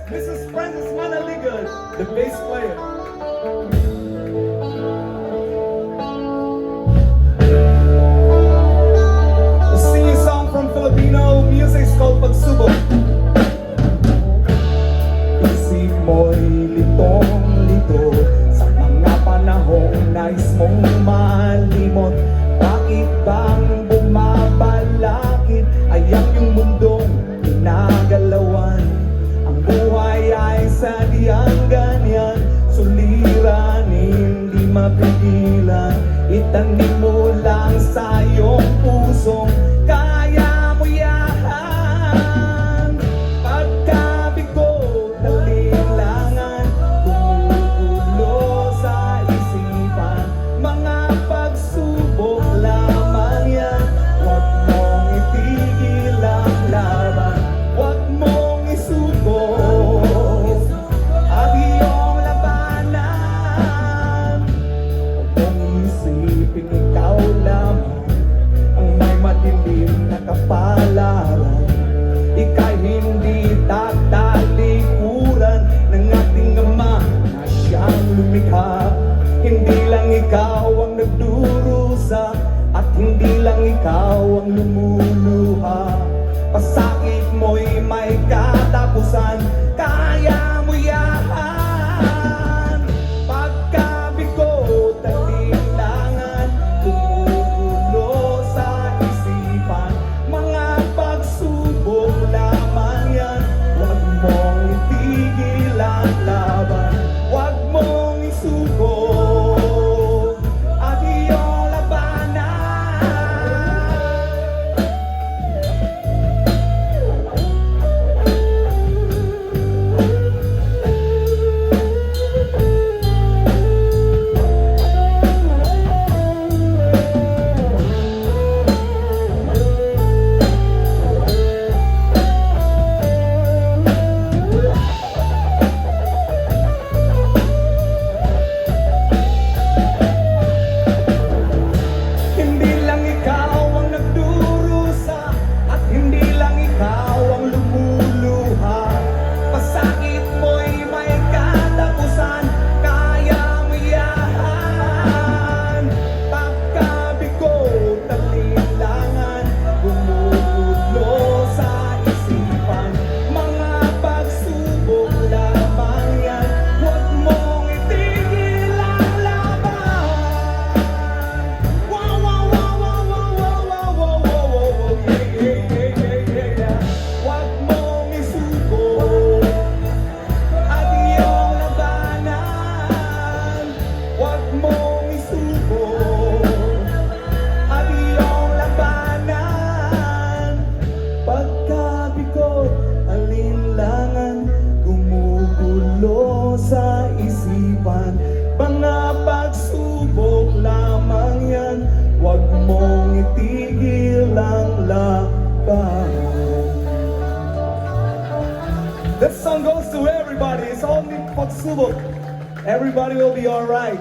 Mrs. Francis Manaligan, the bass player. The singing song from Filipino music is called Pagsubok. Isip mo'y litong-lito sa mga panahong nais mong malimot. Bakit bang bumabalakid ay ang iyong mundong ginagalawan? Ang buhay ay sadyang ganyan, suliran hindi mapigilan. Itanim mo lang sa iyong pusong kaya mo yan. Pagkabigo, talinlangan, gumugulo sa isipan. Mga pagsubok lamang yan, huwag mong itigil ang laban. Huwag mong isuko ang iyong labanan. Huwag mong isipin ikaw lamang ang may madilim na kapalaran. Ika'y hindi tatalikuran ng ating Ama na siyang lumikha. Hindi lang ikaw ang nagdurusa at hindi lang ikaw ang lumuluha. Pasakit mo'y may katapusan, kaya mo yan. Pagkabigo, talinlangan, gumugulo sa isipan. Mga pagsubok lamang yan, huwag mong itigil ang laban. Huwag mong isuko ang iyong labanan. Hindi lang ikaw ang nagdurusa at hindi lang ikaw ang lumuluha. Pasakit mo'y may katapusan, kaya mo yan. Pagkabigo, talinlangan, gumugulo sa isipan. Mga pagsubok lamang yan, huwag mong itigil ang laban. Wow, wow, wow, wow, wow, wow, wow, wow, wow, wow, yeah, yeah, yeah, yeah, yeah. Huwag mong isuko ang iyong labanan. Huwag mong isuko ang iyong labanan. Pagkabigo, alinlangan, gumugulo sa isipan. Mga pagsubok lamang yan, huwag mong itigil ang laban. This song goes to everybody. It's only pagsubok. Everybody will be alright.